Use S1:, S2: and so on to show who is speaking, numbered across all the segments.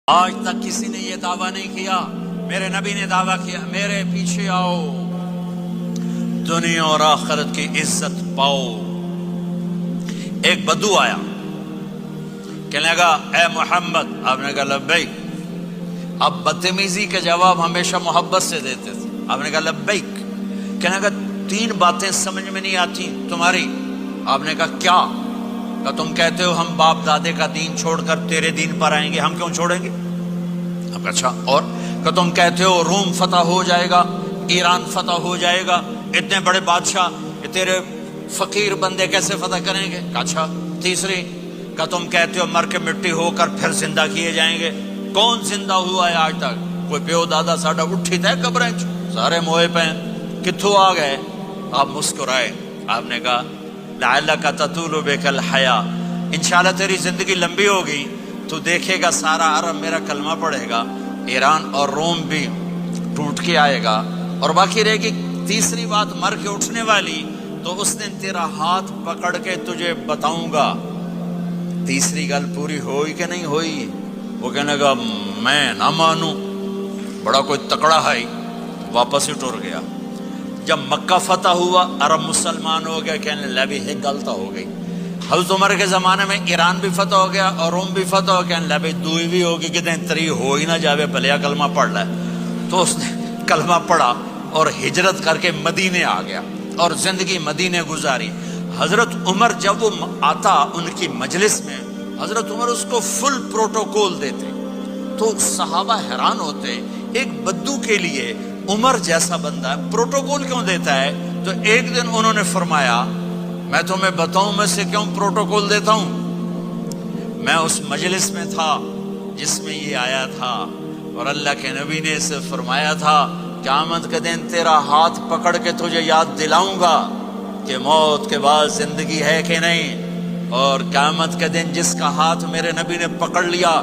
S1: آج تک کسی نے یہ دعویٰ نہیں کیا، میرے نبی نے دعویٰ کیا میرے پیچھے آؤ، دنیا اور آخرت کی عزت پاؤ۔ ایک بدو آیا، کہنے لگا اے محمد، آپ نے کہا لبیک۔ اب بدتمیزی کے جواب ہمیشہ محبت سے دیتے تھے۔ آپ نے کہا لبیک۔ کہنے لگا تین باتیں سمجھ میں نہیں آتی تمہاری۔ آپ نے کہا کیا؟ کہ تم کہتے ہو ہم باپ دادے کا دین چھوڑ کر تیرے دین پر آئیں گے، ہم کیوں چھوڑیں گے؟ اب اچھا، اور کہ تم کہتے ہو روم فتح ہو جائے گا، ایران فتح ہو جائے گا، اتنے بڑے بادشاہ تیرے فقیر بندے کیسے فتح کریں گے؟ اچھا، تیسری کہ تم کہتے ہو مر کے مٹی ہو کر پھر زندہ کیے جائیں گے، کون زندہ ہوا ہے آج تک؟ کوئی پیو دادا ساڈا اٹھی تھے قبریں سارے موئے پہ کتھوں آ گئے؟ آپ مسکرائے۔ آپ نے کہا لعلک تطول بک الحیا، انشاءاللہ تیری زندگی لمبی ہوگی تو دیکھے گا سارا عرب میرا کلمہ پڑھے گا، ایران اور روم بھی ٹوٹ کے آئے گا، اور باقی رہے گی تیسری بات مر کے اٹھنے والی، تو اس دن تیرا ہاتھ پکڑ کے تجھے بتاؤں گا۔ تیسری گل پوری ہوئی کہ نہیں ہوئی؟ وہ کہنے لگا میں نہ مانوں، بڑا کوئی تکڑا ہے، واپس ہی ٹر گیا۔ جب مکہ فتح ہوا، عرب مسلمان ہو گئے، کہنے لگے بھی ایک غلطی ہو گئی۔ حضرت عمر کے زمانے میں ایران بھی فتح ہو گیا اور روم بھی فتح ہو گیا، کہنے لگے دوئی بھی ہوگی، کہتے ہیں تری ہو ہی نہ جاوے بھلیا کلمہ پڑھ لے۔ تو اس نے کلمہ پڑھا اور ہجرت کر کے مدینے آ گیا اور زندگی مدینے گزاری۔ حضرت عمر جب وہ آتا ان کی مجلس میں، حضرت عمر اس کو فل پروٹوکول دیتے، تو صحابہ حیران ہوتے، ایک بدو کے لیے عمر جیسا بندہ پروٹوکول کیوں دیتا ہے؟ تو ایک دن انہوں نے فرمایا میں تمہیں بتاؤں میں سے کیوں پروٹوکول دیتا ہوں؟ میں اس مجلس میں تھا جس میں یہ آیا تھا، اور اللہ کے نبی نے اسے فرمایا تھا قیامت کے دن تیرا ہاتھ پکڑ کے تجھے یاد دلاؤں گا کہ موت کے بعد زندگی ہے کہ نہیں، اور قیامت کے دن جس کا ہاتھ میرے نبی نے پکڑ لیا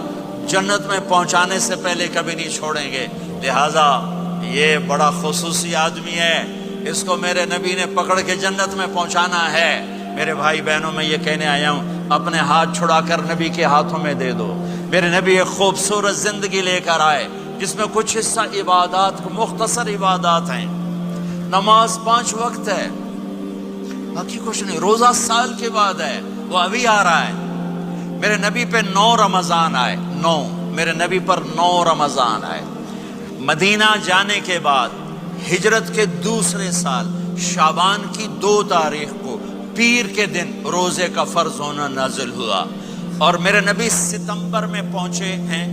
S1: جنت میں پہنچانے سے پہلے کبھی نہیں چھوڑیں گے۔ لہٰذا یہ بڑا خصوصی آدمی ہے، اس کو میرے نبی نے پکڑ کے جنت میں پہنچانا ہے۔ میرے بھائی بہنوں، میں یہ کہنے آیا ہوں اپنے ہاتھ چھڑا کر نبی کے ہاتھوں میں دے دو۔ میرے نبی ایک خوبصورت زندگی لے کر آئے جس میں کچھ حصہ عبادات، مختصر عبادات ہیں، نماز 5 وقت ہے، باقی کچھ نہیں، روزہ سال کے بعد ہے، وہ ابھی آ رہا ہے۔ میرے نبی پہ 9 رمضان آئے، 9 میرے نبی پر 9 رمضان آئے۔ مدینہ جانے کے بعد ہجرت کے دوسرے سال شعبان کی 2 تاریخ کو پیر کے دن روزے کا فرض ہونا نازل ہوا، اور میرے نبی ستمبر میں پہنچے ہیں